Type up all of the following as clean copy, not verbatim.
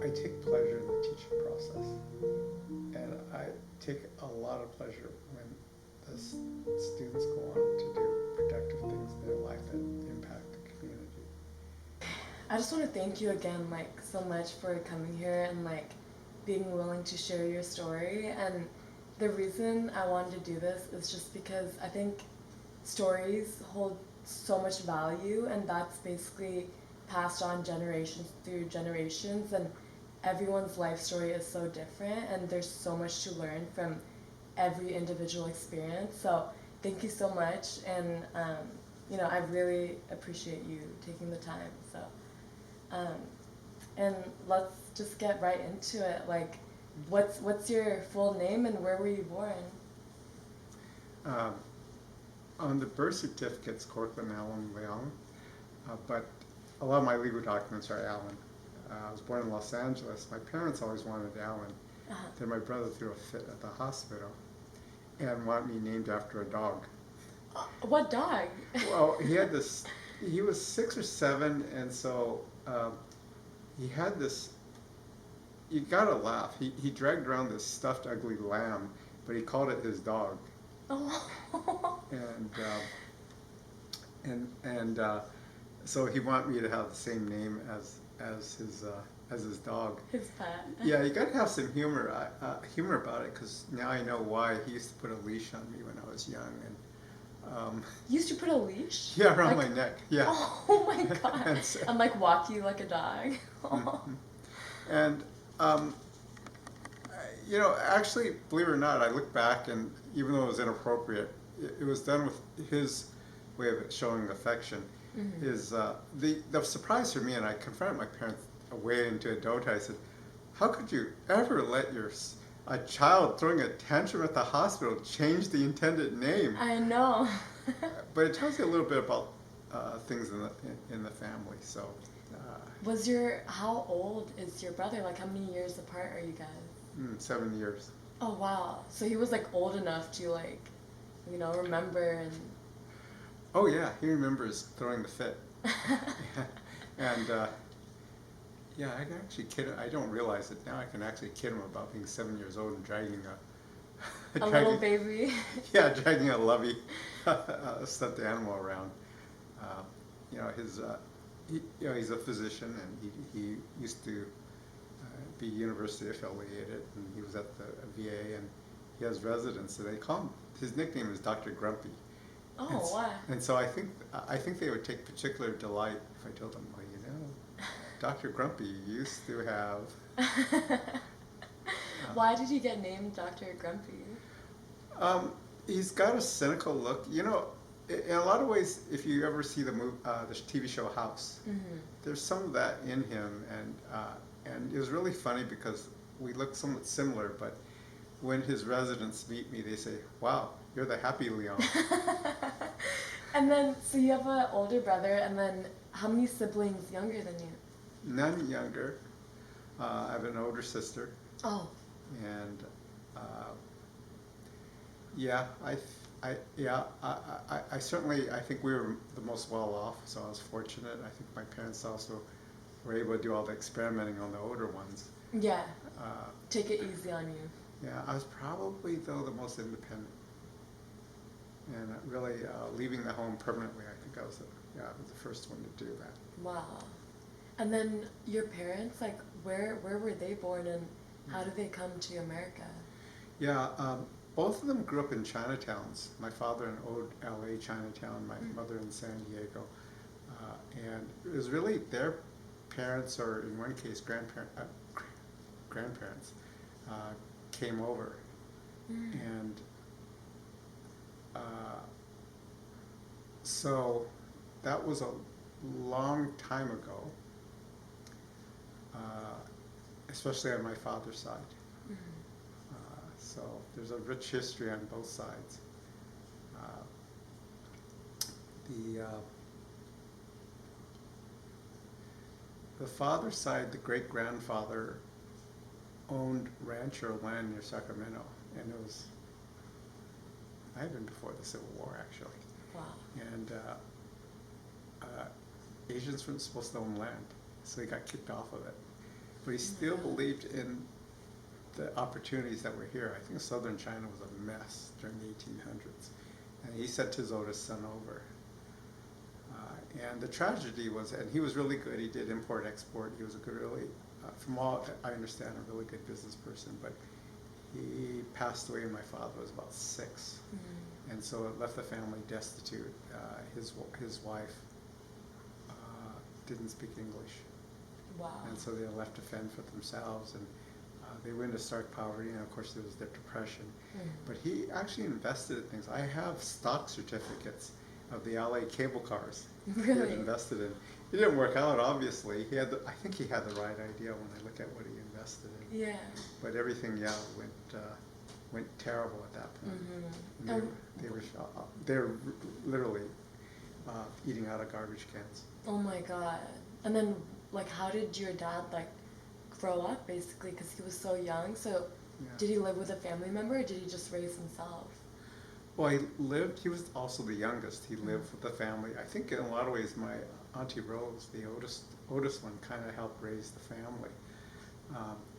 I take pleasure in the teaching process, and I take a lot of pleasure when the students go on to do productive things in their life that impact the community. I just want to thank you again, like, so much for coming here and, like, being willing to share your story. And the reason I wanted to do this is just because I think stories hold so much value, and that's basically passed on generations through generations. And everyone's life story is so different, and there's so much to learn from every individual experience. So, thank you so much. And, I really appreciate you taking the time. So, um, and let's just get right into it. Like, what's your full name and where were you born? Um, on the birth certificate, it's Cortland Allen Leong, but a lot of my legal documents are Allen. I was born in Los Angeles. My parents always wanted Allen. Uh-huh. Then my brother threw a fit at the hospital and wanted me named after a dog. What dog? Well, he was 6 or 7, and so he had this, you gotta laugh. He dragged around this stuffed ugly lamb, but he called it his dog. Oh. And so he wanted me to have the same name as his dog. His pet. Yeah, you got to have some humor about it, because now I know why he used to put a leash on me when I was young, and You used to put a leash? yeah, around Like, my neck. Yeah. oh my god. And so- And like walk you like a dog. Mhm. And actually, believe it or not, I look back, and even though it was inappropriate, it was done with his way of showing affection. Mhm. Is the surprise for me, and I confronted my parents way into adulthood. I said, "How could you ever let a child throwing a tantrum at the hospital change the intended name?" I know. But it tells you a little bit about things in the family. So, How old is your brother? Like, how many years apart are you guys? 7 years. Oh, wow. So he was, like, old enough to, like, remember and... Oh yeah, he remembers throwing the fit. And yeah, I can actually kid him. I don't realize it now. I can actually kid him about being 7 years old and dragging A little baby. yeah, dragging a lovey stuffed animal around. His he's a physician, and he used to be university affiliated, and he was at the VA, and he has residence. So they call him. His nickname is Dr. Grumpy. Oh, wow. And so I think they would take particular delight if I told them, well, Dr. Grumpy used to have. Why did he get named Dr. Grumpy? He's got a cynical look. In a lot of ways, if you ever see the TV show House, Mm-hmm. there's some of that in him, and it was really funny because we look somewhat similar, but when his residents meet me, they say, "Wow, you're the happy Leong." And then, so you have an older brother, and then how many siblings younger than you? None younger. I have an older sister, Oh. and yeah, I certainly, I think we were the most well off, so I was fortunate. I think my parents also were able to do all the experimenting on the older ones. Yeah. Uh, Take it easy on you. yeah, I was probably, though, the most independent. And really leaving the home permanently, I think I was the first one to do that. Wow. And then your parents, like, where were they born, and how did they come to America? Yeah, both of them grew up in Chinatowns. My father in old LA Chinatown, my mother in San Diego. And it was really their parents, or in one case grandparents, came over. And so that was a long time ago, especially on my father's side. So there's a rich history on both sides. The father's side, the great-grandfather owned ranch or land near Sacramento, and it was, might have been before the Civil War, actually. Wow. And Asians weren't supposed to own land, so they got kicked off of it. but he still Yeah. believed in the opportunities that were here. I think southern China was a mess during the 1800s. And he sent his oldest son over. And the tragedy was, and he was really good, he did import-export, he was a good, really, from all I understand, a really good business person, but he passed away when my father was about 6. Mm. And so it left the family destitute. His wife didn't speak English. Wow. And so they were left to fend for themselves, and they went into stark poverty, and of course there was the Depression. Mm. But he actually invested in things. I have stock certificates of the LA cable cars he had Really? invested in. It didn't work out, obviously. I think he had the right idea when I look at what he invested in. Yeah. But everything, yeah, went terrible at that point. Mm-hmm. And they were literally eating out of garbage cans. Oh my God. And then, like, how did your dad, like, grow up, basically? Because he was so young. So, Yeah. did he live with a family member, or did he just raise himself? Well, he was also the youngest. He lived with the family. I think in a lot of ways my Auntie Rose, the oldest one, kind of helped raise the family.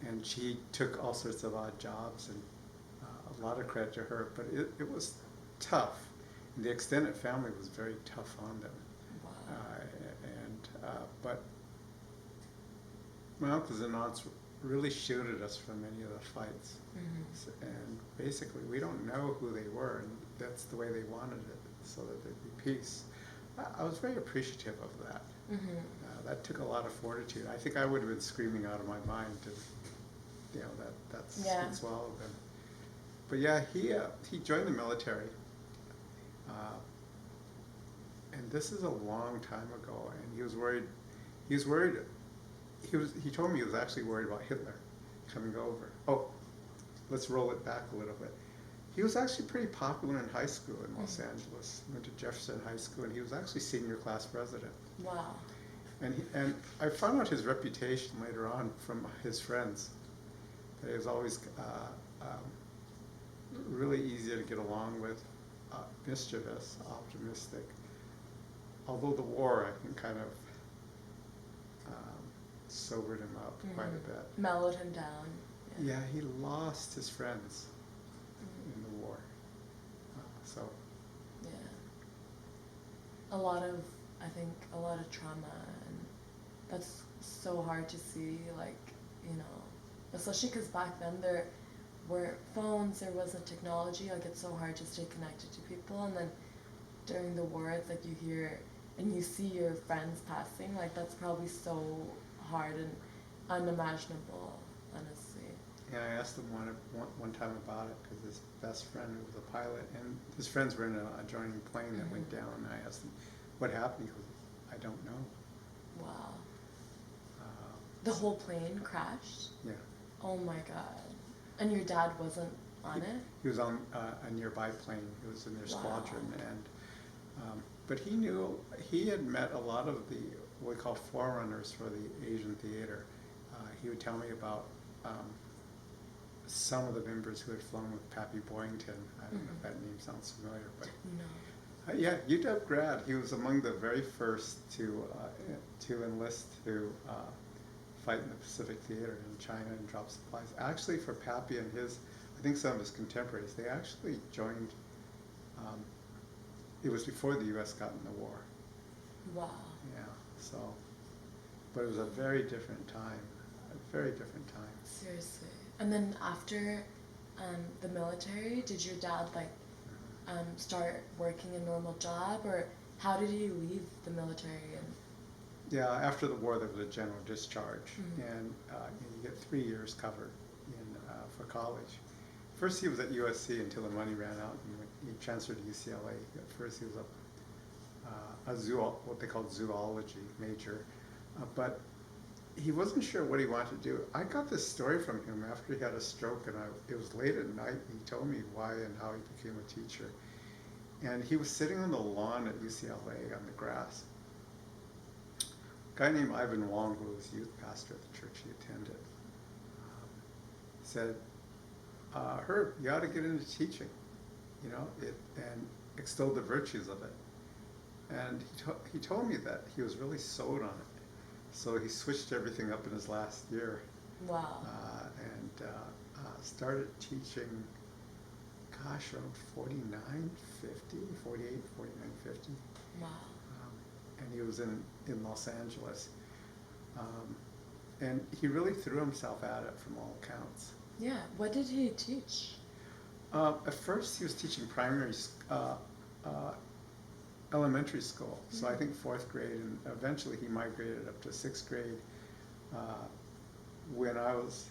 And she took all sorts of odd jobs, and a lot of credit to her, but it was tough. And the extended family was very tough on them. Wow. But my uncles and aunts really shielded us from any of the fights. Mm-hmm. And basically, we don't know who they were, and that's the way they wanted it, so that there'd be peace. I was very appreciative of that. Mm-hmm. That took a lot of fortitude. I think I would have been screaming out of my mind to, that's Yeah. what swallowed them. But yeah, he joined the military, and this is a long time ago. And he was worried. He told me he was actually worried about Hitler coming over. Oh, let's roll it back a little bit. He was actually pretty popular in high school in Los Angeles. Went to Jefferson High School, and he was actually senior class president. Wow. And I found out his reputation later on from his friends. That he was always really easy to get along with, mischievous, optimistic. Although the war, I think, kind of sobered him up quite a bit. Mellowed him down. Yeah, he lost his friends in the war. So. Yeah. I think, a lot of trauma, and that's so hard to see, like, especially because back then there weren't phones, there wasn't technology, like, it's so hard to stay connected to people, and then during the war, it's like you hear and you see your friends passing, like, that's probably so hard and unimaginable, honestly. Yeah, I asked him one time about it, because his best friend was a pilot, and his friends were in an adjoining plane that went down, and I asked him, what happened? He goes, I don't know. Wow. The whole plane crashed? Yeah. Oh my God. And your dad wasn't on it? He was on a nearby plane. He was in their squadron, and but he had met a lot of the what we call forerunners for the Asian theater. He would tell me about some of the members who had flown with Pappy Boyington. I don't know if that name sounds familiar, but No. yeah, UW grad. He was among the very first to enlist to fight in the Pacific Theater in China and drop supplies. Actually, for Pappy and I think some of his contemporaries, they actually joined. It was before the U.S. got in the war. Wow. Yeah. So, but it was a very different time. A very different time. Seriously. And then after the military, did your dad start working a normal job, or how did he leave the military? And yeah, after the war, there was a general discharge, and you get 3 years covered for college. First, he was at USC until the money ran out, and he transferred to UCLA. At first, he was what they called zoology major, but he wasn't sure what he wanted to do. I got this story from him after he had a stroke, and it was late at night, and he told me why and how he became a teacher. And he was sitting on the lawn at UCLA on the grass. A guy named Ivan Leong, who was youth pastor at the church he attended, said, Herb, you ought to get into teaching, and extol the virtues of it. And he told me that he was really sold on it. So he switched everything up in his last year, Wow. and started teaching, gosh, around 49, 50, 48, 49, 50. Wow. And he was in Los Angeles. And he really threw himself at it from all accounts. Yeah. What did he teach? At first, he was teaching elementary school, so I think fourth grade, and eventually he migrated up to sixth grade. Uh, when I was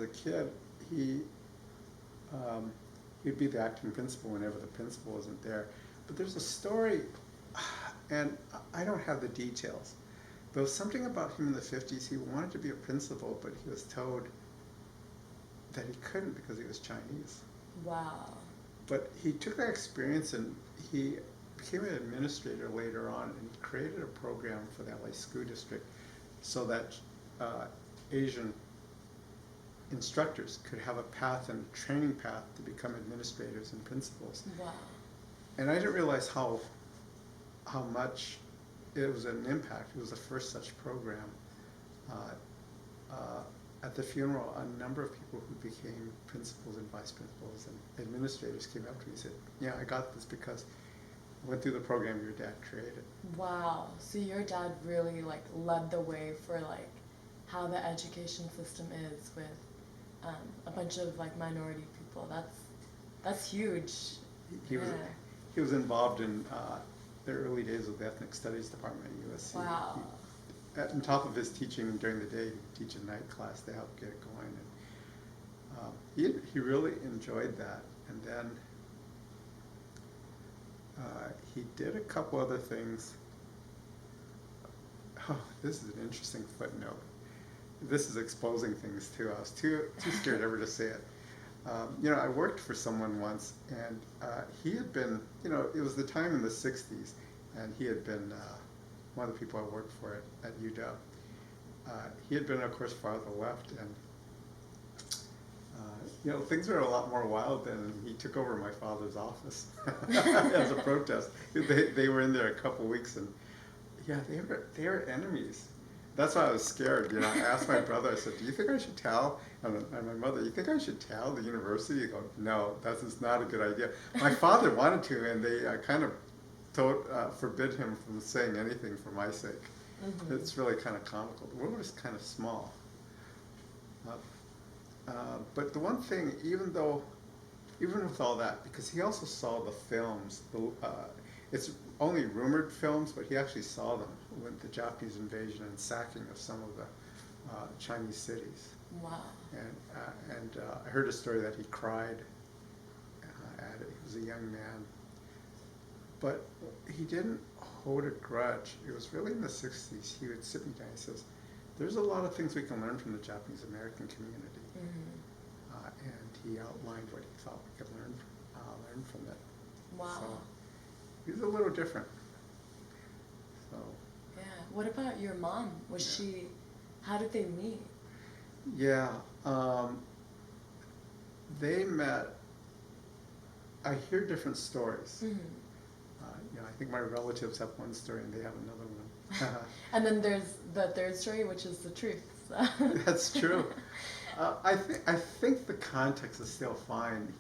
a kid, he'd be the acting principal whenever the principal wasn't there. But there's a story, and I don't have the details. There was something about him in the 50s. He wanted to be a principal, but he was told that he couldn't because he was Chinese. Wow. But he took that experience and he became an administrator later on, and he created a program for the LA School District so that Asian instructors could have a path and a training path to become administrators and principals. Wow. And I didn't realize how much it was an impact. It was the first such program. At the funeral, a number of people who became principals and vice principals and administrators came up to me and said, yeah, I got this because I went through the program your dad created. Wow. So your dad really like led the way for like how the education system is with a bunch of like minority people. That's huge. He was involved in the early days of the Ethnic Studies Department at USC. Wow. On top of his teaching during the day, he'd teach a night class to help get it going. And he really enjoyed that. And then he did a couple other things. Oh, this is an interesting footnote. This is exposing things too. I was too scared ever to say it. I worked for someone once, and he had been, it was the time in the 60s, and he had been one of the people I worked for at UW. He had been, of course, farther left, and things were a lot more wild then, and he took over my father's office as a protest. They were in there a couple weeks, and yeah, they were enemies. That's why I was scared. I asked my brother, I said, do you think I should tell? And my mother, you think I should tell the university? He goes, no, that's not a good idea. My father wanted to, and they kind of forbid him from saying anything for my sake. Mm-hmm. It's really kind of comical. The world is kind of small. But the one thing, even with all that, because he also saw the films, it's only rumored films, but he actually saw them with the Japanese invasion and sacking of some of the Chinese cities. Wow. And I heard a story that he cried at it. He was a young man. But he didn't hold a grudge. It was really in the 60s. He would sit me down and he says, there's a lot of things we can learn from the Japanese American community. Mm-hmm. And he outlined what he thought we could learn from it. Wow. So he was a little different. So. Yeah. What about your mom? How did they meet? Yeah. They met, I hear different stories. Mm-hmm. I think my relatives have one story and they have another one. And then there's the third story, which is the truth. So. That's true. I think the context is still fine.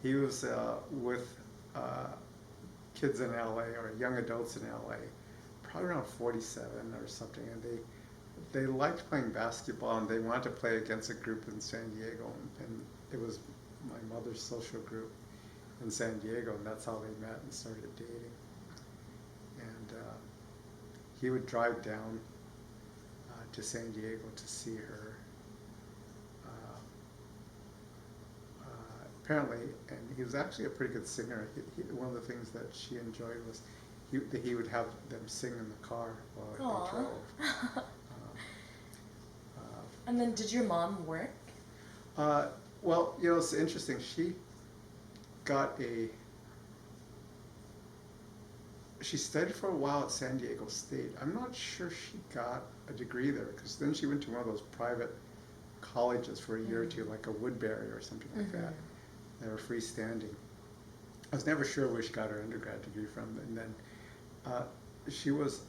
He was with kids in LA, or young adults in LA, probably around 47 or something, and they liked playing basketball, and they wanted to play against a group in San Diego, and it was my mother's social group in San Diego, and that's how they met and started dating. And he would drive down to San Diego to see her. Apparently, and he was actually a pretty good singer. One of the things that she enjoyed was he would have them sing in the car while they drove. And then did your mom work? Well, it's interesting. She studied for a while at San Diego State. I'm not sure she got a degree there, because then she went to one of those private colleges for a year or two, like a Woodbury or something like that. They were freestanding. I was never sure where she got her undergrad degree from. And then she was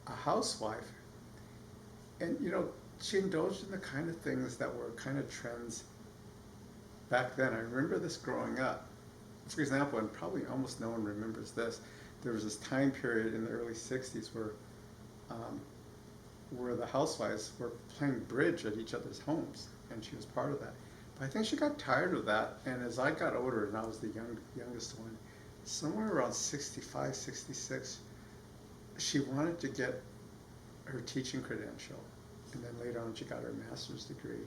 a housewife, and she indulged in the kind of things that were kind of trends back then. I remember this growing up. For example, and probably almost no one remembers this, there was this time period in the early 60s um, where the housewives were playing bridge at each other's homes, and she was part of that. But I think she got tired of that, and as I got older, and I was the youngest one, somewhere around 65, 66, she wanted to get her teaching credential, and then later on she got her master's degree.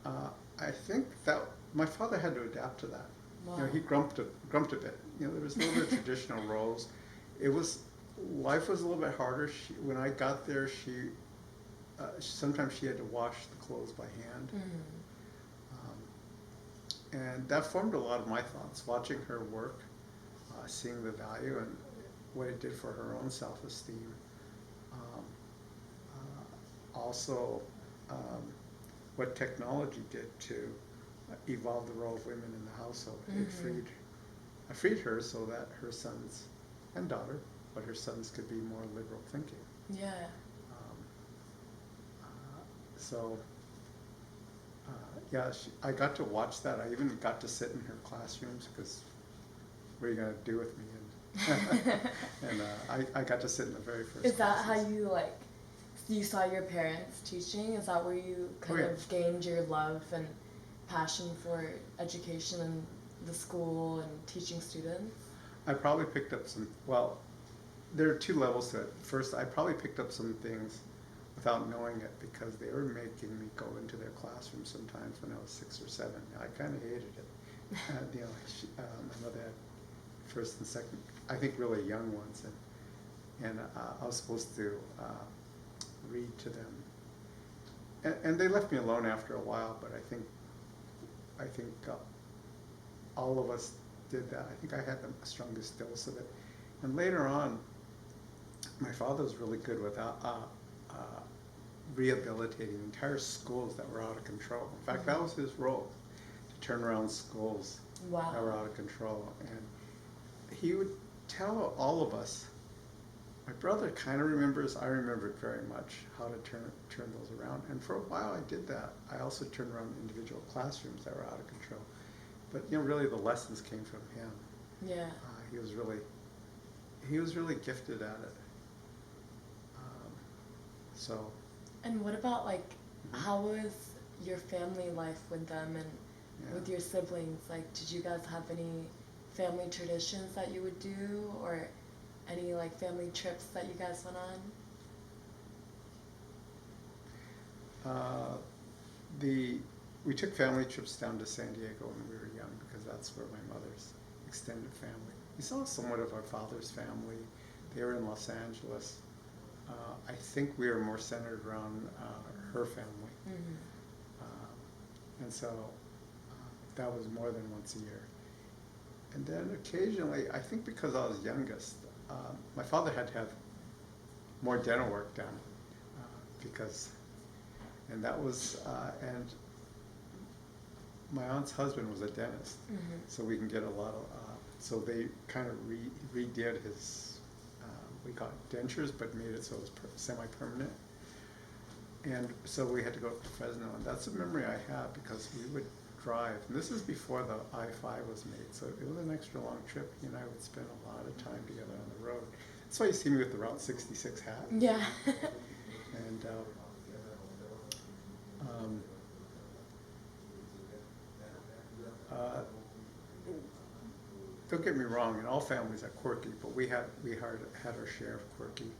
I think that my father had to adapt to that. Wow. He grumped a bit. There was a little bit of traditional roles. Life was a little bit harder. When I got there, sometimes she had to wash the clothes by hand. And that formed a lot of my thoughts, watching her work, seeing the value and what it did for her own self-esteem. Also, what technology did to evolve the role of women in the household. It freed her so that her sons and daughter, but her sons could be more liberal thinking. Yeah. So, yeah, I got to watch that. I even got to sit in her classrooms because what are you going to do with me? And I got to sit in the very first Is that classes. how you saw your parents teaching? Is that where you kind yeah. of gained your love and passion for education and the school and teaching students? I probably picked up there are two levels to it. First, I probably picked up some things without knowing it because they were making me go into their classroom sometimes when I was 6 or 7. I kind of hated it. My mother had first and second, I think really young ones, and I was supposed to read to them. And they left me alone after a while, but I think all of us did that. I think I had the strongest dose of it. And later on, my father was really good with rehabilitating entire schools that were out of control. In fact, that was his role, to turn around schools Wow. that were out of control. And he would tell all of us, my brother kind of remembers, I remembered very much how to turn those around. And for a while I did that. I also turned around individual classrooms that were out of control. But really the lessons came from him. Yeah. He was really gifted at it. So. And what about how was your family life with them and with your siblings? Did you guys have any family traditions that you would do, or any family trips that you guys went on? We took family trips down to San Diego when we were young because that's where my mother's extended family. We saw somewhat of our father's family. They were in Los Angeles. I think we were more centered around her family. And so that was more than once a year. And then occasionally, I think because I was youngest, my father had to have more dental work done and my aunt's husband was a dentist, so we can get a lot of, so they kind of redid his, we call it dentures, but made it so it was semi-permanent. And so we had to go up to Fresno, and that's a memory I have because we would drive, and this is before the I-5 was made, so it was an extra long trip. He and I would spend a lot of time together on the road. That's why you see me with the Route 66 hat. Yeah. And don't get me wrong, and all families are quirky, but we had our share of quirky.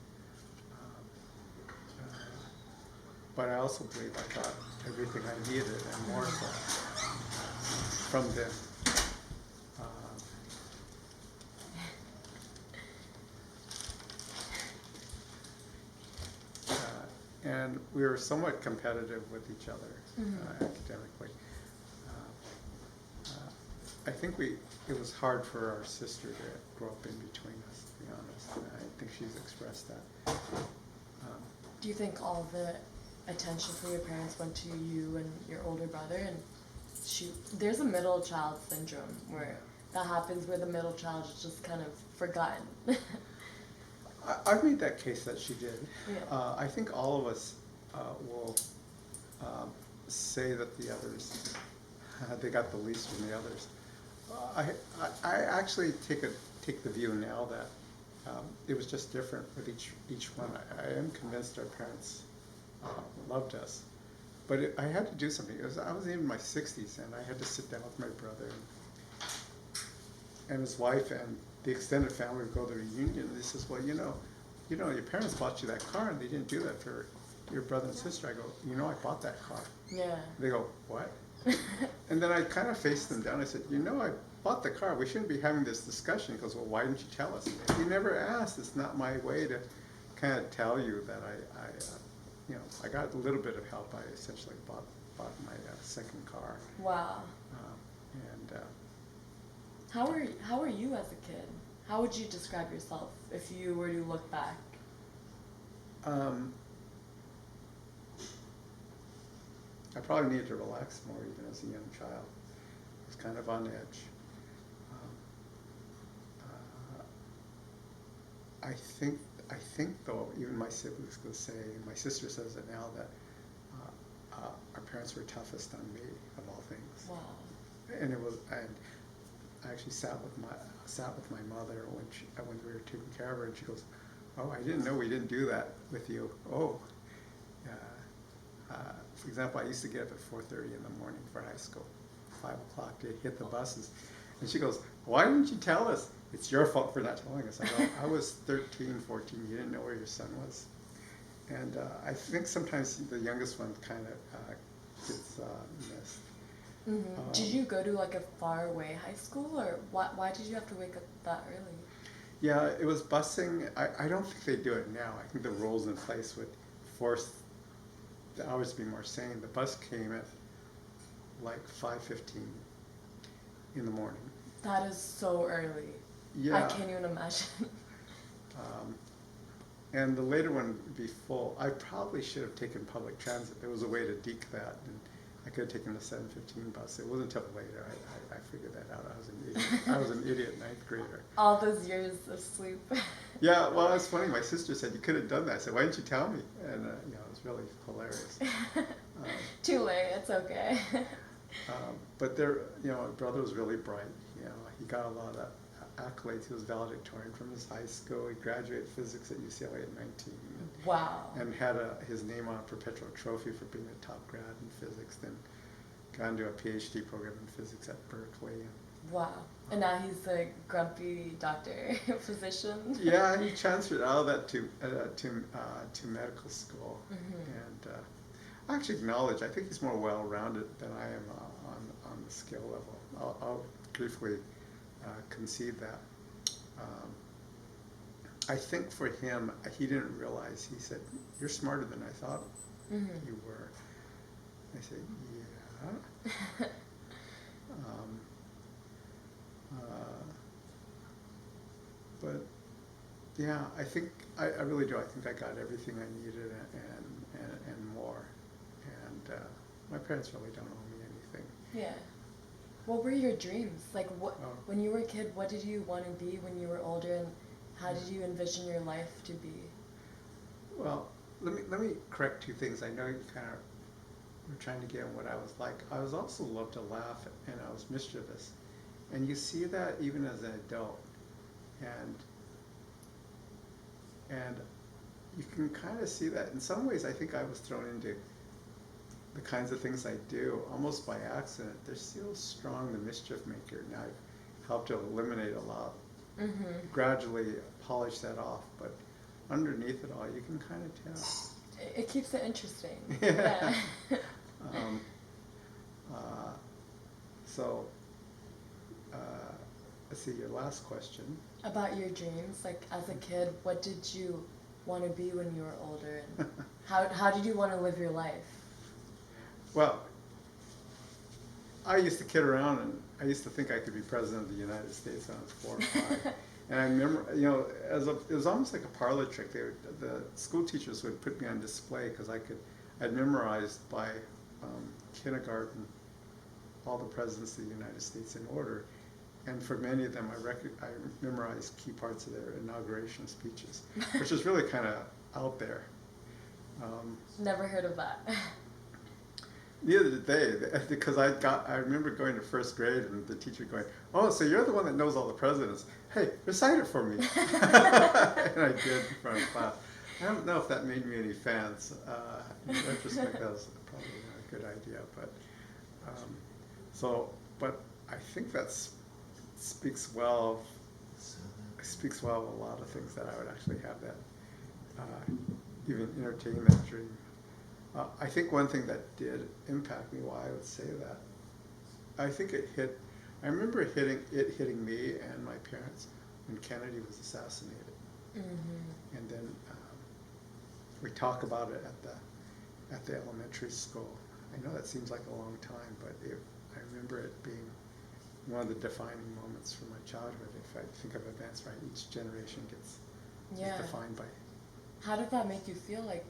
But I also believe I got everything I needed and more so from them. And we were somewhat competitive with each other academically. I think it was hard for our sister to grow up in between us, to be honest. And I think she's expressed that. Do you think all the attention from your parents went to you and your older brother? And there's a middle child syndrome where that happens, where the middle child is just kind of forgotten. I've made that case that she did. Yeah. I think all of us will say that the others, they got the least from the others. I actually take the view now that it was just different with each one. I am convinced our parents loved us, but I had to do something. I was in my 60s, and I had to sit down with my brother and his wife and the extended family would go to the reunion. And he says, "Well, your parents bought you that car, and they didn't do that for your brother and sister." I go, "I bought that car." Yeah. They go, "What?" And then I kind of faced them down. I said, "I bought the car. We shouldn't be having this discussion." He goes, "Well, why didn't you tell us?" You never asked. It's not my way to kind of tell you that I got a little bit of help. I essentially bought my second car. Wow. And How were you as a kid? How would you describe yourself if you were to look back? I probably needed to relax more even as a young child. I was kind of on edge. I think though, even my siblings could say, my sister says it now, that our parents were toughest on me of all things. Wow. And I actually sat with my mother when we were taking care of her, and she goes, "Oh, I didn't know we didn't do that with you." Oh. For example, I used to get up at 4:30 in the morning for high school, 5 o'clock to hit the buses. And she goes, "Why didn't you tell us?" "It's your fault for not telling us." I go, "I was 13, 14. You didn't know where your son was." And I think sometimes the youngest one kind of gets missed. Mm-hmm. Did you go to like a far away high school, or why did you have to wake up that early? Yeah, it was busing. I don't think they do it now. I think the rules in place would force the hours to be more sane. The bus came at like 5:15 in the morning. That is so early. Yeah. I can't even imagine. And the later one would be full. I probably should have taken public transit. There was a way to deke that, and I could have taken the 7:15 bus. It wasn't until later I figured that out. I was an idiot. I was an idiot ninth grader. All those years of sleep. Yeah, well, it's funny. My sister said, "You could have done that." I said, "Why didn't you tell me?" And it was really hilarious. Too late. It's okay. But my brother was really bright. He got a lot of accolades. He was valedictorian from his high school. He graduated physics at UCLA at 19. Wow. And had his name on a perpetual trophy for being a top grad in physics. Then got into a PhD program in physics at Berkeley. Wow. And now he's a grumpy doctor, physician. Yeah, and he transferred out of that to medical school. Mm-hmm. And I actually acknowledge, I think he's more well-rounded than I am on the skill level. I'll briefly concede that. I think for him, he didn't realize. He said, "You're smarter than I thought you were." I said, "Yeah." But yeah, I think I really do. I think I got everything I needed and more. And my parents really don't owe me anything. Yeah. What were your dreams? Like, Oh. when you were a kid, what did you want to be when you were older, and how did you envision your life to be? Well, let me correct two things. I know you kind of were trying to get at what I was like. I was also loved to laugh, and I was mischievous. And you see that even as an adult. And you can kind of see that in some ways. I think I was thrown into the kinds of things I do almost by accident. They're still strong, the mischief maker, and I've helped to eliminate a lot, gradually polish that off. But underneath it all, you can kind of tell. It keeps it interesting. Yeah. Yeah. Let's see, your last question. About your dreams, like as a kid, what did you want to be when you were older, and how did you want to live your life? Well, I used to kid around, and I used to think I could be president of the United States when I was 4 or 5. And I remember, it was almost like a parlor trick. The school teachers would put me on display because I'd memorized by kindergarten all the presidents of the United States in order. and for many of them, I memorized key parts of their inauguration speeches, which is really kind of out there. Never heard of that. Neither did they, because I remember going to first grade and the teacher going, "Oh, so you're the one that knows all the presidents. Hey, recite it for me." And I did in front of class. I don't know if that made me any fans. In retrospect, that was probably not a good idea, but but I think speaks well of a lot of things that I would actually have that even entertain that dream. I think one thing that did impact me, why I would say that, I think I remember hitting me and my parents when Kennedy was assassinated. Mm-hmm. And then we talk about it at the elementary school. I know that seems like a long time, but I remember it being one of the defining moments from my childhood. If I think of events, right, each generation gets defined by. How did that make you feel? Like,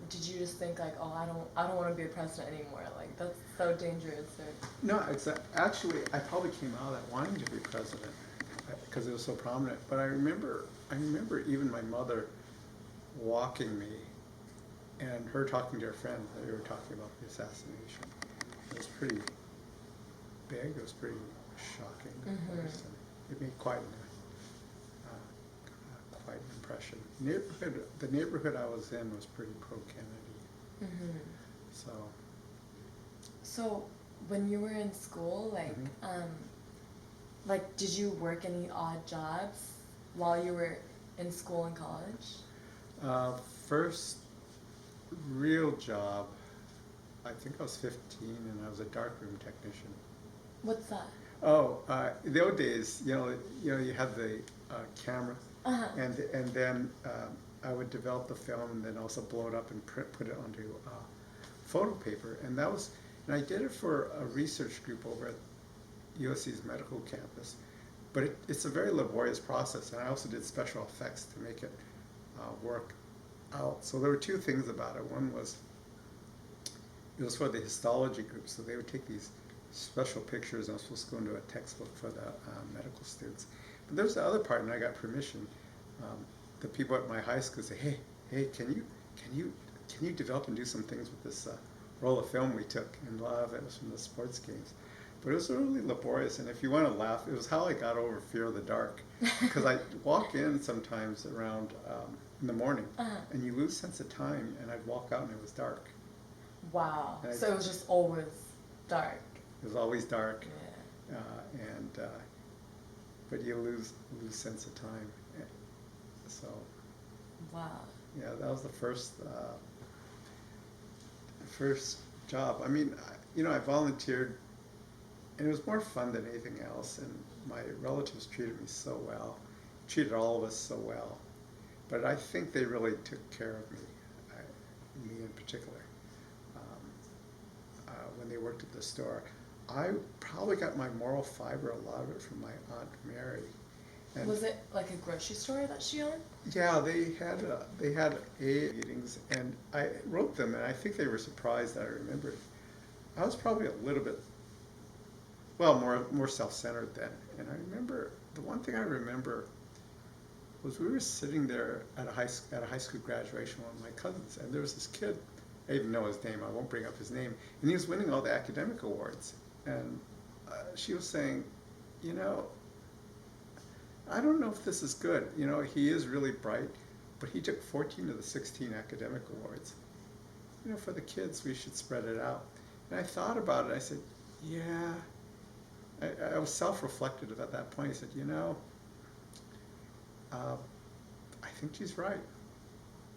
did you just think like, oh, I don't want to be a president anymore? Like, that's so dangerous. Or... No, actually, I probably came out of that wanting to be president because it was so prominent. But I remember even my mother walking me and her talking to her friend. They were talking about the assassination. It was pretty big. It was pretty shocking. Mm-hmm. It made quite an impression. The neighborhood I was in was pretty pro-Kennedy. Mm-hmm. So when you were in school, like, like, did you work any odd jobs while you were in school and college? First real job, I think I was 15, and I was a darkroom technician. What's that? Oh, in the old days, you had the camera, and then I would develop the film and then also blow it up and put it onto photo paper, and I did it for a research group over at USC's medical campus, but it's a very laborious process, and I also did special effects to make it work out. So there were two things about it. One was it was for the histology group, so they would take these special pictures, and I was supposed to go into a textbook for the medical students. But there was the other part, and I got permission. The people at my high school say, "Hey, can you develop and do some things with this roll of film we took?" And a lot of it was from the sports games. But it was really laborious, and if you want to laugh, it was how I got over fear of the dark. Because I walk in sometimes around in the morning, and you lose sense of time, and I'd walk out and it was dark. Wow. So it was just always dark. It was always dark. Yeah. But you lose sense of time. So. Wow. Yeah, that was the first job. I mean, I volunteered, and it was more fun than anything else. And my relatives treated me so well, treated all of us so well. But I think they really took care of me, me in particular, when they worked at the store. I probably got my moral fiber, a lot of it, from my Aunt Mary. And was it like a grocery store that she owned? Yeah, they had meetings, and I wrote them, and I think they were surprised that I remembered. I was probably a little bit, well, more self-centered then. And I remember, the one thing I remember was we were sitting there at a high school graduation, one of my cousins, and there was this kid. I even know his name. I won't bring up his name. And he was winning all the academic awards. And she was saying, I don't know if this is good. He is really bright, but he took 14 of the 16 academic awards. For the kids, we should spread it out. And I thought about it. I said, yeah. I was self-reflective at that point. I said, I think she's right.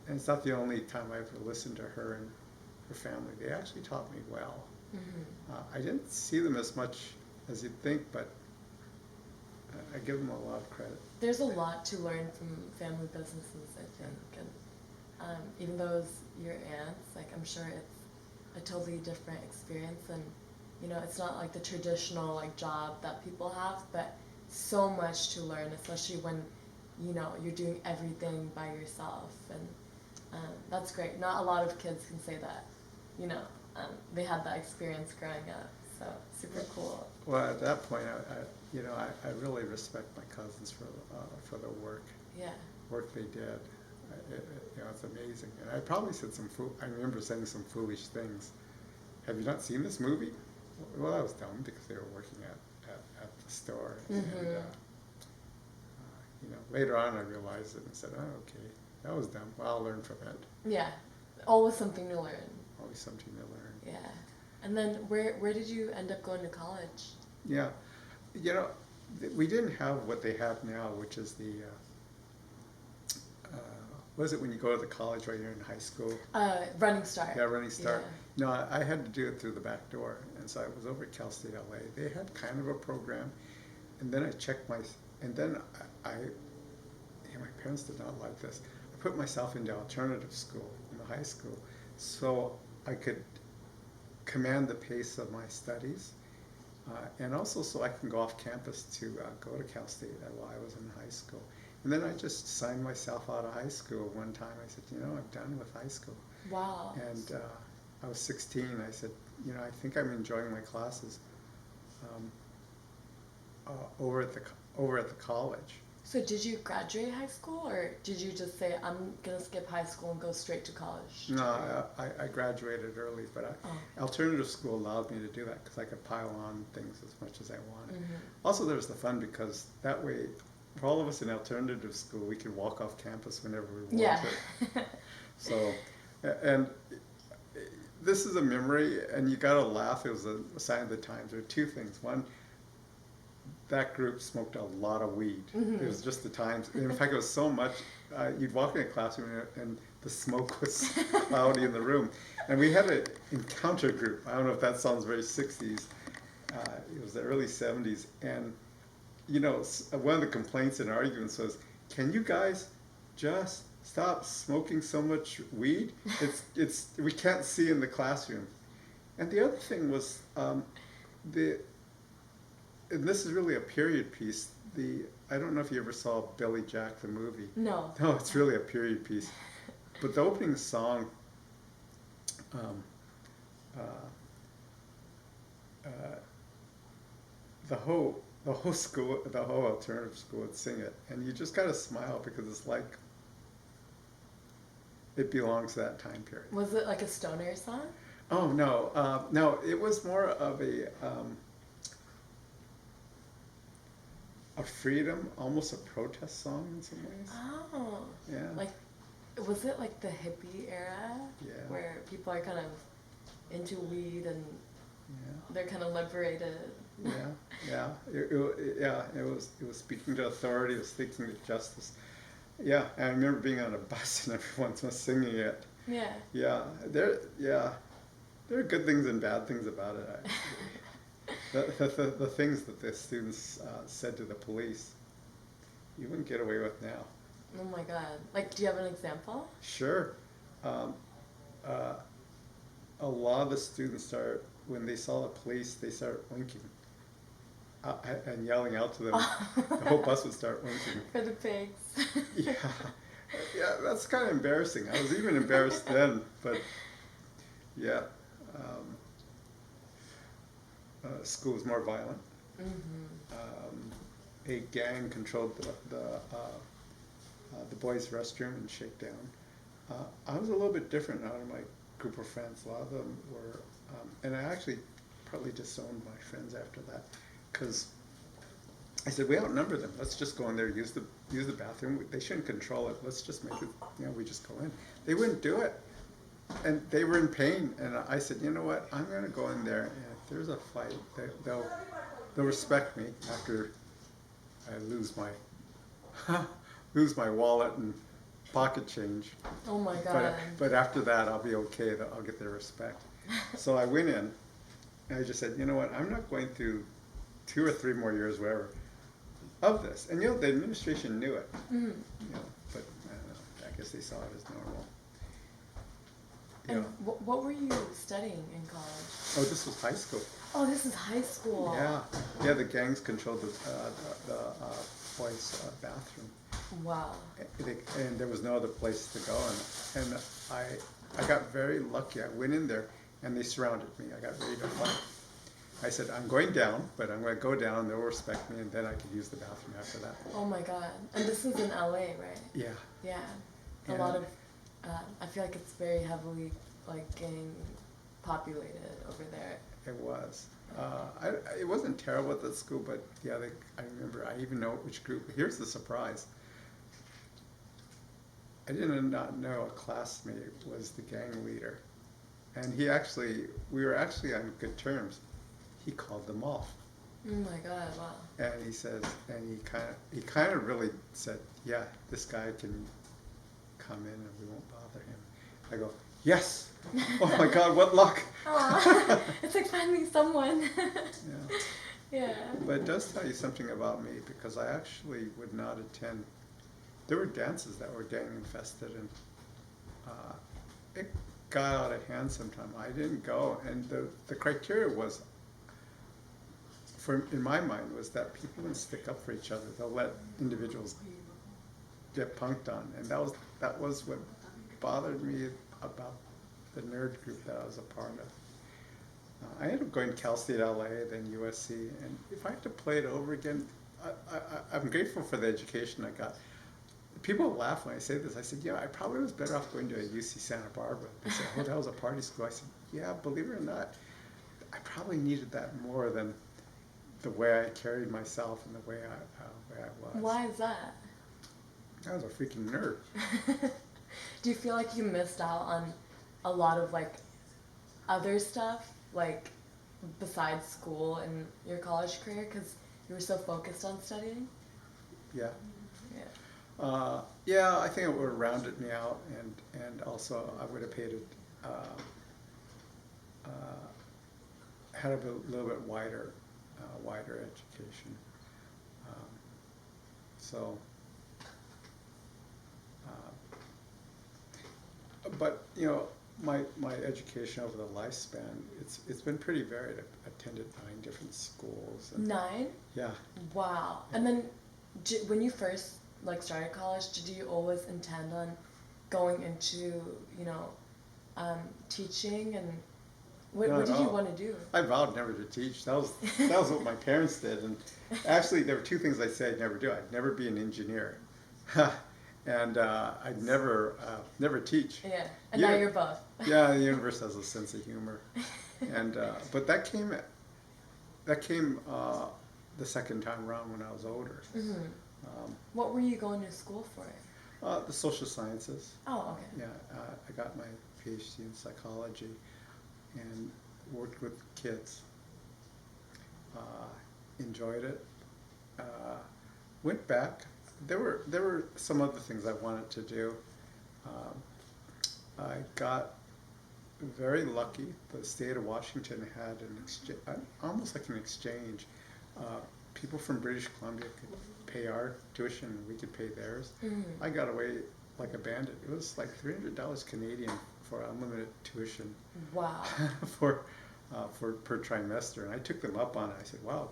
And it's not the only time I ever listened to her and her family. They actually taught me well. Mm-hmm. I didn't see them as much as you'd think, but I give them a lot of credit. There's a lot to learn from family businesses, I think. And even though it's your aunts, like, I'm sure it's a totally different experience. And, it's not like the traditional like job that people have, but so much to learn, especially when, you're doing everything by yourself. And that's great. Not a lot of kids can say that, they had that experience growing up. So super cool. Well, at that point, I really respect my cousins for the Yeah. work they did. It's amazing. And I probably said I remember saying some foolish things. Have you not seen this movie? Well, that was dumb because they were working at the store. And, later on I realized it and said, oh, okay, that was dumb. Well, I'll learn from it. Yeah. Always something to learn. Always something to learn. Yeah. And then where did you end up going to college? Yeah. We didn't have what they have now, which is the, what is it when you go to the college while you're in high school? Running Start. Yeah, Running Start. Yeah. No, I had to do it through the back door. And so I was over at Cal State LA. They had kind of a program. And then I checked and then my parents did not like this. I put myself into alternative school in the high school so I could command the pace of my studies, and also so I can go off campus to go to Cal State while I was in high school. And then I just signed myself out of high school one time. I said, I'm done with high school. Wow. And I was 16. I said, I think I'm enjoying my classes over at the college. So did you graduate high school, or did you just say, I'm going to skip high school and go straight to college? No, I graduated early, but alternative school allowed me to do that because I could pile on things as much as I wanted. Mm-hmm. Also, there was the fun because that way, for all of us in alternative school, we could walk off campus whenever we wanted. Yeah. So, and this is a memory, and you gotta laugh. It was a sign of the times. There were two things. One, that group smoked a lot of weed. Mm-hmm. It was just the times. In fact, it was so much. You'd walk in a classroom and the smoke was cloudy in the room. And we had an encounter group. I don't know if that sounds very 60s. It was the early 70s. And, one of the complaints and arguments was, can you guys just stop smoking so much weed? We can't see in the classroom. And the other thing was, and this is really a period piece. I don't know if you ever saw Billy Jack the movie. No. No, it's really a period piece. But the opening song, the whole school, the whole alternative school would sing it, and you just gotta smile because it's like it belongs to that time period. Was it like a stoner song? Oh no, no, it was more of a freedom, almost a protest song in some ways. Oh. Yeah. Like, was it like the hippie era? Yeah. Where people are kind of into weed and they're kind of liberated. Yeah. It was speaking to authority. It was speaking to justice. Yeah, and I remember being on a bus and everyone was singing it. Yeah. Yeah, there are good things and bad things about it. The things that the students said to the police, you wouldn't get away with now. Oh my God. Like, do you have an example? Sure. A lot of the students when they saw the police, they started winking and yelling out to them. The whole bus would start winking. For the pigs. Yeah, that's kind of embarrassing. I was even embarrassed then, but yeah. School was more violent. Mm-hmm. A gang controlled the boys' restroom and shakedown. I was a little bit different out of my group of friends. A lot of them were, and I actually probably disowned my friends after that, because I said, we outnumber them. Let's just go in there, use the bathroom. They shouldn't control it. Let's just make it, we just go in. They wouldn't do it. And they were in pain. And I said, you know what? I'm going to go in there, and if there's a fight, they'll respect me after I lose my wallet and pocket change. Oh my God. But after that, I'll be okay. I'll get their respect. So I went in, and I just said, you know what? I'm not going through 2 or 3 more years, whatever, of this. And the administration knew it. Mm-hmm. But I don't know. I guess they saw it as normal. And what were you studying in college? Oh, this was high school. Oh, this is high school. Yeah. The gangs controlled the boys' bathroom. Wow. And there was no other place to go. And I got very lucky. I went in there, and they surrounded me. I got ready to fight. I said, I'm going down, but I'm going to go down, they'll respect me, and then I could use the bathroom after that. Oh my God. And this is in LA, right? Yeah. Yeah. A Yeah. lot of, I feel like it's very heavily like gang populated over there. It was. It wasn't terrible at the school, but yeah, I remember, I even know which group. Here's the surprise. I did not know a classmate was the gang leader. And we were actually on good terms. He called them off. Oh my God, wow. And he says, and he kind of really said, yeah, this guy can come in and we won't bother him. I go, yes! Oh my God, what luck! Aw, it's like finding someone. Yeah. Yeah. But it does tell you something about me, because I actually would not attend. There were dances that were gang infested, and it got out of hand sometime. I didn't go, and the criteria was, in my mind, was that people wouldn't stick up for each other. They'll let individuals get punked on, and that was what bothered me about the nerd group that I was a part of. I ended up going to Cal State LA, then USC, and if I had to play it over again, I'm grateful for the education I got. People laugh when I say this. I said, yeah, I probably was better off going to a UC Santa Barbara. They said, oh, that was a party school. I said, yeah, believe it or not, I probably needed that more than the way I carried myself and the way I was. Why is that? I was a freaking nerd. Do you feel like you missed out on a lot of like other stuff, like besides school and your college career, because you were so focused on studying? Yeah. Yeah. Yeah, I think it would have rounded me out, and also I would have paid it, had a little bit wider education. But you know, my education over the lifespan, it's been pretty varied. I've attended 9 different schools. And 9? yeah. Wow. And then when you first like started college, did you always intend on going into, you know, teaching, and what did you want to do? I vowed never to teach. That was what my parents did. And actually, there were 2 things I said I'd never do. I'd never be an engineer, and I'd never teach. Yeah, and now you're both. Yeah, the universe has a sense of humor, and but that came the second time around when I was older. Mm-hmm. What were you going to school for? The social sciences. Oh, okay. Yeah, I got my PhD in psychology and worked with kids. Enjoyed it. Went back. There were some other things I wanted to do. I got very lucky. The state of Washington had an exchange, almost like an exchange. People from British Columbia could pay our tuition and we could pay theirs. Mm. I got away like a bandit. It was like $300 Canadian for unlimited tuition. Wow. for per trimester, and I took them up on it. I said, "Wow,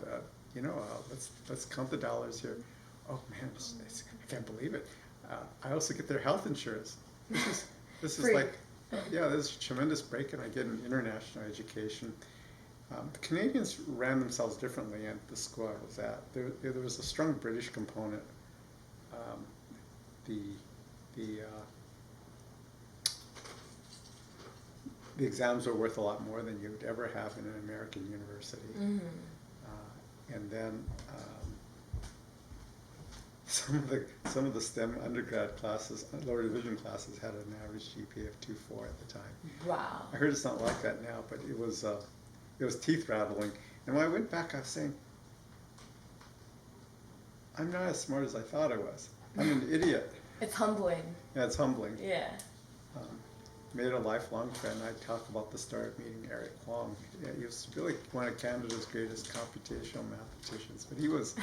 let's count the dollars here." Oh man, I can't believe it. I also get their health insurance. This is like, yeah, this is a tremendous break, and I get an international education. The Canadians ran themselves differently at the school I was at. There was a strong British component. The exams were worth a lot more than you'd ever have in an American university. Mm-hmm. And then some of the STEM undergrad classes, lower division classes, had an average GPA of 2.4 at the time. Wow. I heard it's not like that now, but it was teeth rattling. And when I went back, I was saying, I'm not as smart as I thought I was. I'm an idiot. It's humbling. Yeah, it's humbling. Yeah. Made a lifelong friend. I talk about the story of meeting Eric Leong. Yeah, he was really one of Canada's greatest computational mathematicians, but he was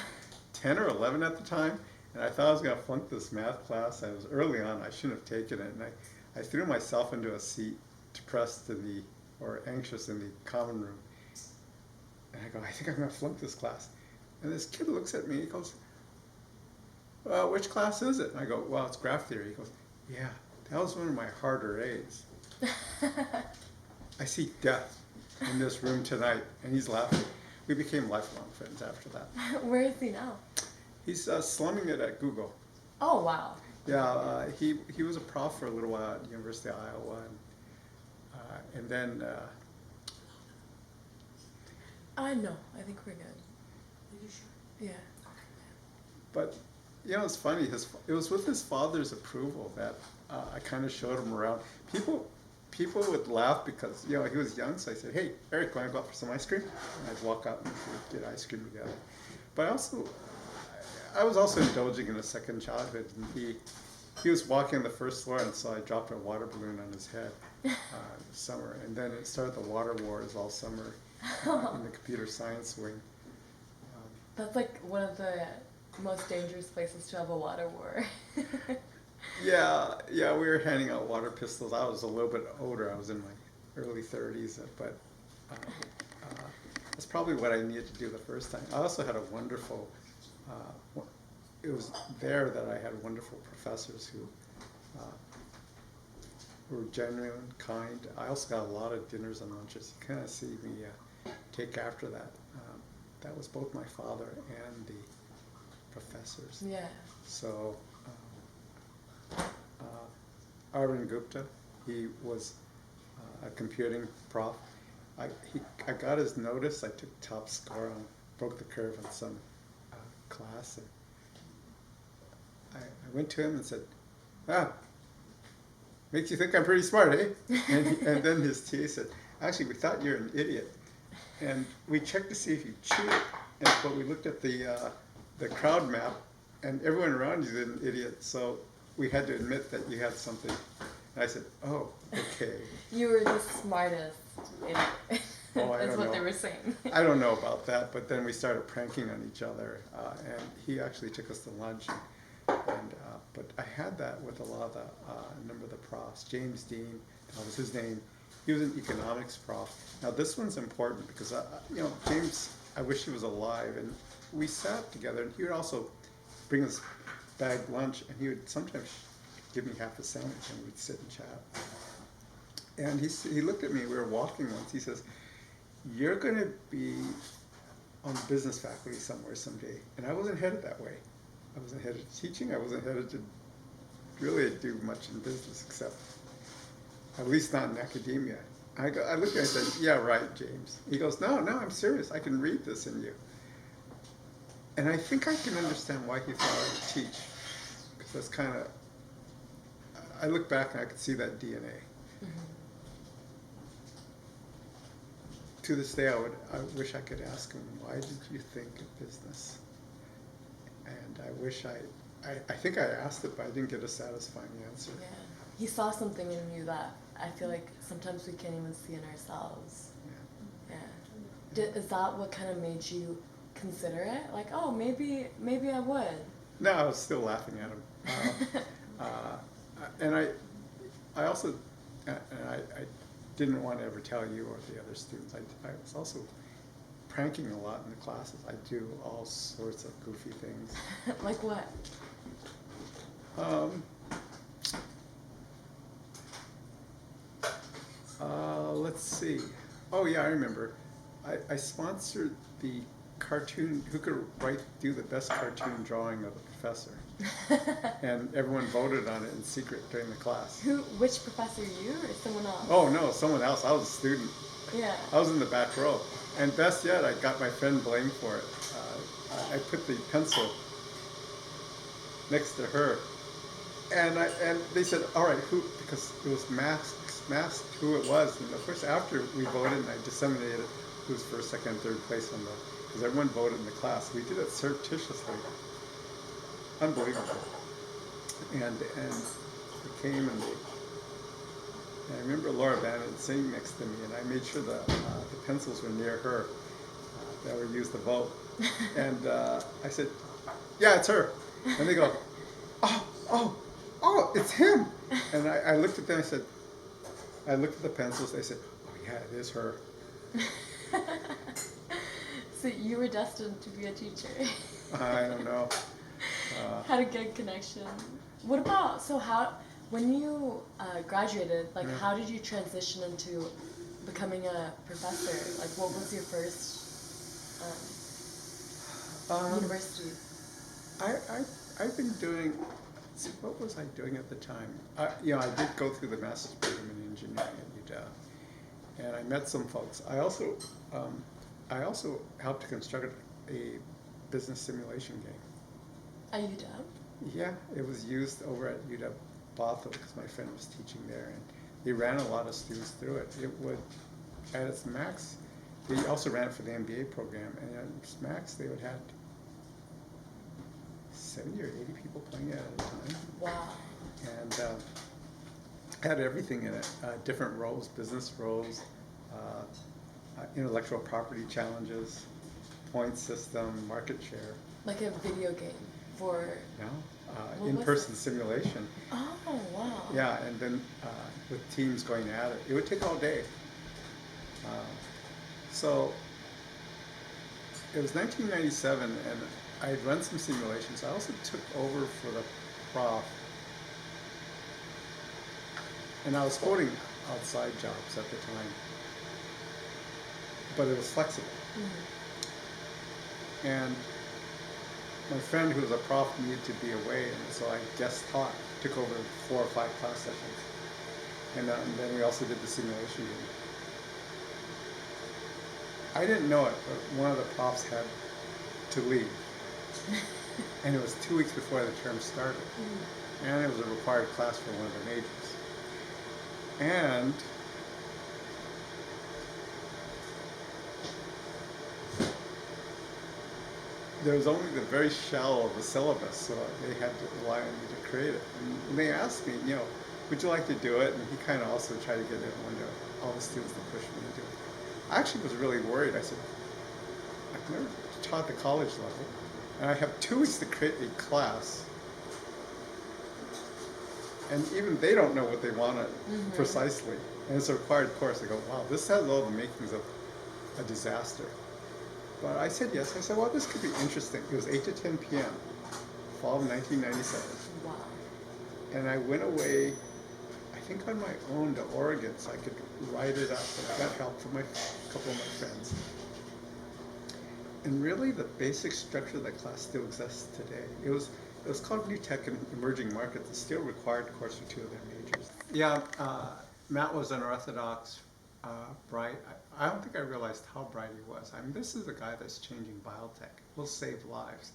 10 or 11 at the time, and I thought I was going to flunk this math class. I was early on. I shouldn't have taken it, and I threw myself into a seat, depressed or anxious in the common room. And I go, I think I'm going to flunk this class. And this kid looks at me, he goes, well, which class is it? And I go, well, it's graph theory. He goes, yeah, that was one of my harder A's. I see death in this room tonight. And he's laughing. we became lifelong friends after that. Where is he now? He's slumming it at Google. Oh, wow. Yeah, he was a prof for a little while at the University of Iowa, and then No, I think we're good. Are you sure? Yeah. but you know, it's funny. It was with his father's approval that I kind of showed him around. People would laugh because you know he was young, so I said, "Hey, Eric, want to go out for some ice cream?" And I'd walk out and we'd get ice cream together. But I was also indulging in a second childhood, and he was walking on the first floor, and so I dropped a water balloon on his head this summer, and then it started the water wars all summer in the computer science wing. That's like one of the most dangerous places to have a water war. Yeah, we were handing out water pistols. I was a little bit older. I was in my early 30s, but that's probably what I needed to do the first time. I also had a wonderful, it was there that I had wonderful professors who were genuine, kind. I also got a lot of dinners and lunches. You kind of see me take after that. That was both my father and the professors. Yeah. So, Arvind Gupta, he was a computing prof. I got his notice. I took top score on, broke the curve on some class, and I went to him and said, makes you think I'm pretty smart, eh? And then his TA said, actually, we thought you're an idiot. And we checked to see if you cheated, but we looked at the crowd map, and everyone around you is an idiot, so we had to admit that you had something. And I said, oh, okay. You were the smartest idiot. Oh, I That's don't what know. they were saying. I don't know about that, but then we started pranking on each other, and he actually took us to lunch. But I had that with a lot of a number of the profs. James Dean, that was his name. He was an economics prof. Now this one's important because you know, James, I wish he was alive, and we sat together, and he would also bring us bagged lunch, and he would sometimes give me half a sandwich, and we'd sit and chat. And he looked at me, we were walking once, he says, you're going to be on business faculty somewhere someday. And I wasn't headed that way. I wasn't headed to teaching, I wasn't headed to really do much in business, except at least not in academia. I looked at him and I said, yeah, right, James. He goes, no, I'm serious, I can read this in you. And I think I can understand why he thought I would teach, because that's kind of, I look back and I could see that DNA. Mm-hmm. To this day, I wish I could ask him, why did you think of business? And I wish I think I asked it, but I didn't get a satisfying answer. Yeah. He saw something in you that I feel like sometimes we can't even see in ourselves. Yeah. Is that what kind of made you consider it? Like, oh, maybe I would. No, I was still laughing at him. And I also, and I didn't want to ever tell you or the other students, I was also pranking a lot in the classes. I do all sorts of goofy things. Like what? Let's see. Oh yeah, I remember. I sponsored the cartoon, who could do the best cartoon drawing of a professor. And everyone voted on it in secret during the class. Which professor, you or someone else? Oh no, someone else. I was a student. Yeah. I was in the back row. And best yet, I got my friend blamed for it. I put the pencil next to her. And they said, all right, who, because it was masked who it was. And of course, after we voted and I disseminated who was first, second, third place on because everyone voted in the class. We did it surreptitiously. Unbelievable. And they came and I remember Laura Bannon sitting next to me, and I made sure the pencils were near her that were used to vote. And I said, yeah, it's her. And they go, oh, it's him. And I looked at them, I looked at the pencils, they said, oh yeah, it is her. So you were destined to be a teacher. I don't know. Had a good connection. What about, when you graduated, like how did you transition into becoming a professor? Like what was your first university? I've been doing, see, what was I doing at the time? I did go through the master's program in engineering at UW, and I met some folks. I also helped to construct a business simulation game. At UW? Yeah, it was used over at UW Bothell because my friend was teaching there, and they ran a lot of students through it. It would, at its max, they also ran it for the MBA program, and at its max, they would have 70 or 80 people playing it at a time. Wow. And had everything in it, different roles, business roles, intellectual property challenges, point system, market share. Like a video game for... No, What was in-person simulation. Oh, wow. Yeah, and then with teams going at it. It would take all day. So it was 1997, and I had run some simulations. I also took over for the prof, and I was quoting outside jobs at the time, but it was flexible. Mm-hmm. And my friend who was a prof needed to be away, and so I guest taught, took over 4 or 5 class sessions. And then we also did the simulation game. I didn't know it, but one of the profs had to leave. And it was 2 weeks before the term started. Mm-hmm. And it was a required class for one of the majors. And there was only the very shallow of the syllabus, so they had to rely on me to create it. And they asked me, would you like to do it? And he kind of also tried to get everyone to, all the students to push me to do it. I actually was really worried. I said, I've never taught the college level, and I have 2 weeks to create a class, and even they don't know what they want precisely. And it's a required course. I go, wow, this has all the makings of a disaster. But I said yes. I said, well, this could be interesting. It was 8 to 10 p.m., fall of 1997. Wow. And I went away, I think on my own, to Oregon, so I could write it up. And I got help from a couple of my friends. And really, the basic structure of the class still exists today. It was called New Tech and Emerging Markets. It's still required course for 2 of their majors. Yeah, Matt was an orthodox, bright. I don't think I realized how bright he was. I mean, this is a guy that's changing biotech. Will save lives.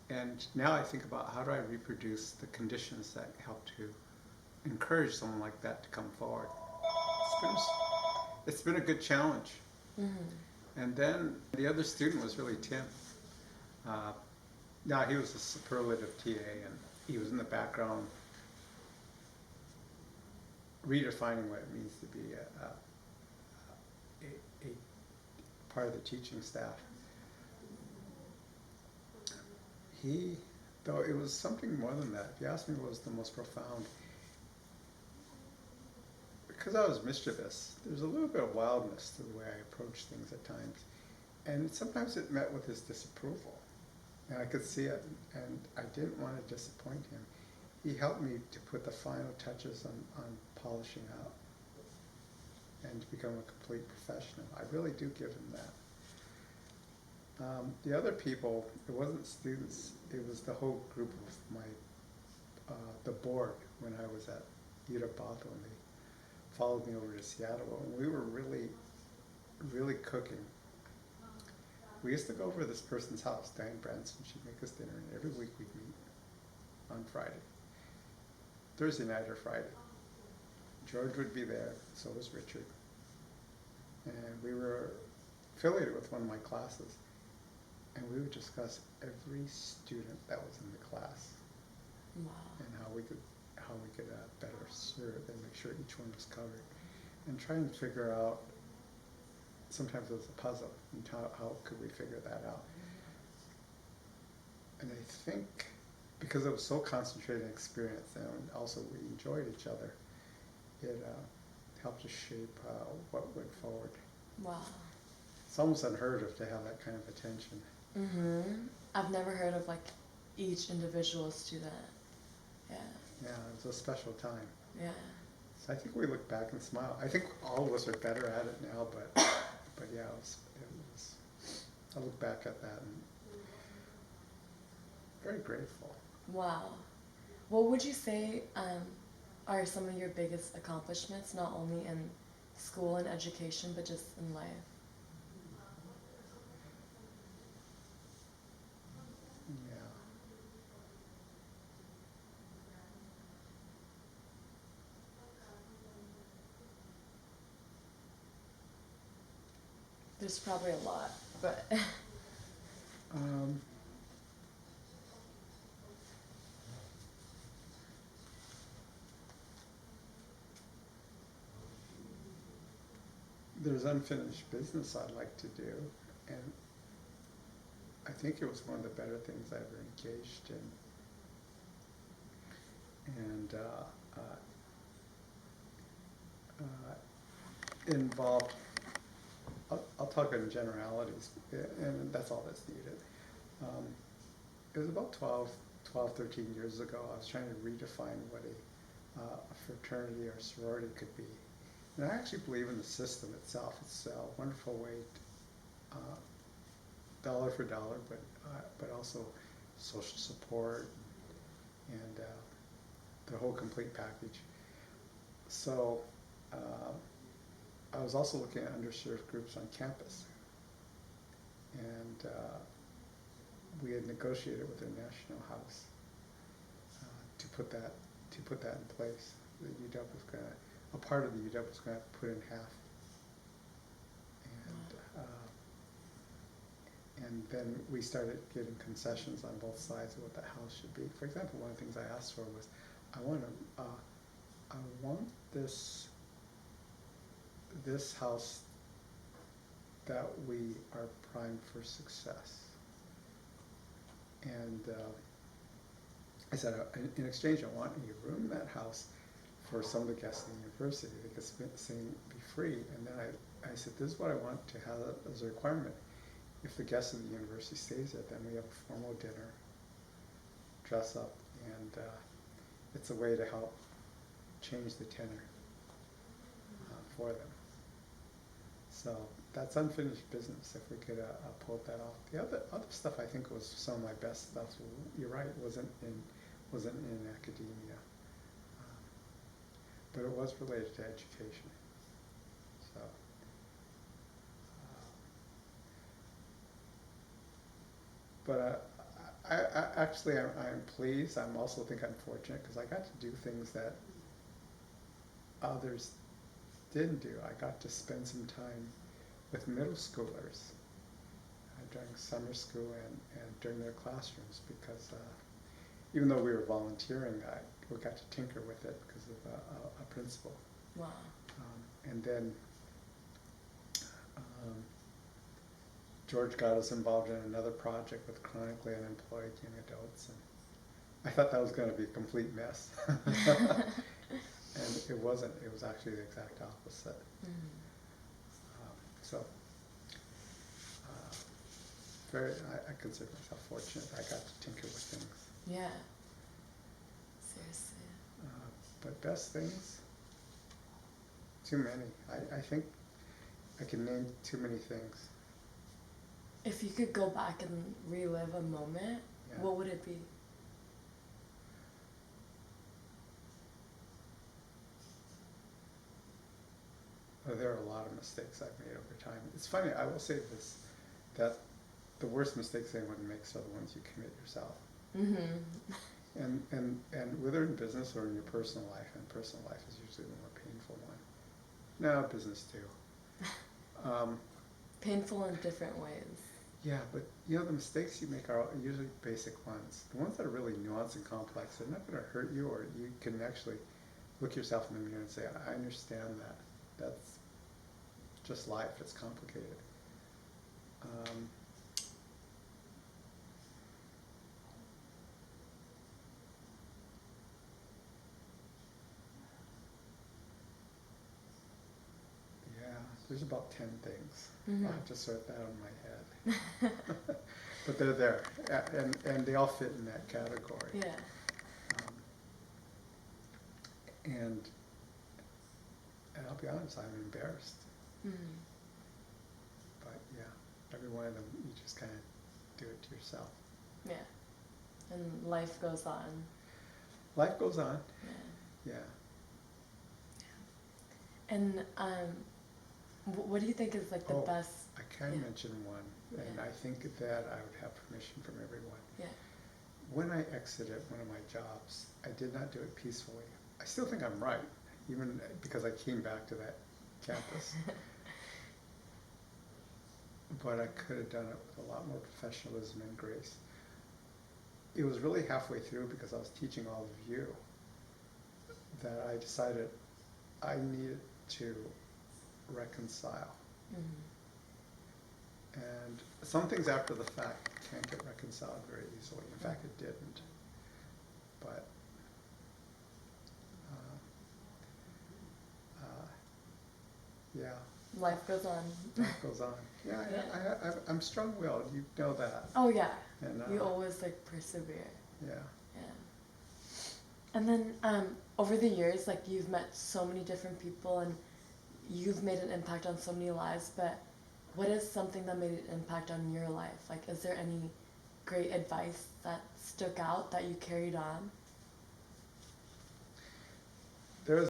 And now I think about how do I reproduce the conditions that help to encourage someone like that to come forward. It's been a good challenge. Mm-hmm. And then the other student was really Tim. Now he was a superlative TA, and he was in the background redefining what it means to be a part of the teaching staff. Though it was something more than that. If you ask me what was the most profound, because I was mischievous, there's a little bit of wildness to the way I approached things at times. And sometimes it met with his disapproval. And I could see it, and I didn't want to disappoint him. He helped me to put the final touches on polishing out and to become a complete professional. I really do give him that. The other people, it wasn't students, it was the whole group of the board when I was at UW Bothell, and they followed me over to Seattle, and we were really, really cooking. We used to go over to this person's house, Diane Branson. She'd make us dinner, and every week we'd meet on Friday. Thursday night or Friday. George would be there, so was Richard. And we were affiliated with one of my classes, and we would discuss every student that was in the class. Wow. And how we could better serve and make sure each one was covered, and try and figure out. Sometimes it was a puzzle, and how could we figure that out? And I think because it was so concentrated experience, and also we enjoyed each other, it helped to shape what went forward. Wow. It's almost unheard of to have that kind of attention. Mm-hmm. I've never heard of like each individual student. Yeah. Yeah, it was a special time. Yeah. So I think we look back and smile. I think all of us are better at it now, but yeah, it was I look back at that and very grateful. Wow. What would you say are some of your biggest accomplishments, not only in school and education, but just in life? Yeah. There's probably a lot, but Um, there's unfinished business I'd like to do, and I think it was one of the better things I ever engaged in. And involved, I'll talk in generalities, and that's all that's needed. It was about 13 years ago, I was trying to redefine what a fraternity or sorority could be. And I actually believe in the system itself. It's a wonderful way, dollar for dollar, but also social support and the whole complete package. So I was also looking at underserved groups on campus, and we had negotiated with the National House to put that in place. The UW was going to, a part of the UW was going to put in half, and then we started getting concessions on both sides of what that house should be. For example, one of the things I asked for was, I want this house that we are primed for success. And I said, in exchange, I want you to room that house for some of the guests in the university. They could be free. And then I said, this is what I want to have as a requirement. If the guest of the university stays there, then we have a formal dinner, dress up, and it's a way to help change the tenor for them. So that's unfinished business, if we could pull that off. The other stuff I think was some of my best stuff. You're right, wasn't in academia, but it was related to education. So. But I'm pleased. I'm also think I'm fortunate because I got to do things that others didn't do. I got to spend some time with middle schoolers during summer school and during their classrooms, because even though we were volunteering, we got to tinker with it because of a principal. wow. And then George got us involved in another project with chronically unemployed young adults, and I thought that was going to be a complete mess. And it wasn't. It was actually the exact opposite. So, I consider myself fortunate. I got to tinker with things. Yeah. Seriously. But best things? Too many. I think I can name too many things. If you could go back and relive a moment, Yeah. what would it be? There are a lot of mistakes I've made over time. It's funny, I will say this, that the worst mistakes anyone makes are the ones you commit yourself. Mm-hmm. And whether in business or in your personal life, and personal life is usually the more painful one. No, business too. Painful in different ways. Yeah, but you know, the mistakes you make are usually basic ones. The ones that are really nuanced and complex, they're not going to hurt you, or you can actually look yourself in the mirror and say, I understand that. That's just life, it's complicated. Yeah, there's about 10 things. Mm-hmm. I'll have to sort that out in my head. But they're there, and they all fit in that category. Yeah. And I'll be honest, I'm embarrassed. Mm-hmm. But yeah, every one of them, you just kind of do it to yourself. Yeah. And life goes on. Life goes on. Yeah. Yeah. And what do you think is like the best? I can Yeah. mention one, and Yeah. I think that I would have permission from everyone. Yeah. When I exited one of my jobs, I did not do it peacefully. I still think I'm right, even because I came back to that campus. But I could have done it with a lot more professionalism and grace. It was really halfway through, because I was teaching all of you, that I decided I needed to reconcile. Mm-hmm. And some things after the fact can't get reconciled very easily. In fact, it didn't. But yeah, Life goes on. life goes on. Yeah, I'm strong-willed. You know that. Oh yeah. And You always like persevere. yeah. Yeah. And then over the years, like you've met so many different people and you've made an impact on so many lives, but what is something that made an impact on your life? Like, is there any great advice that stuck out that you carried on?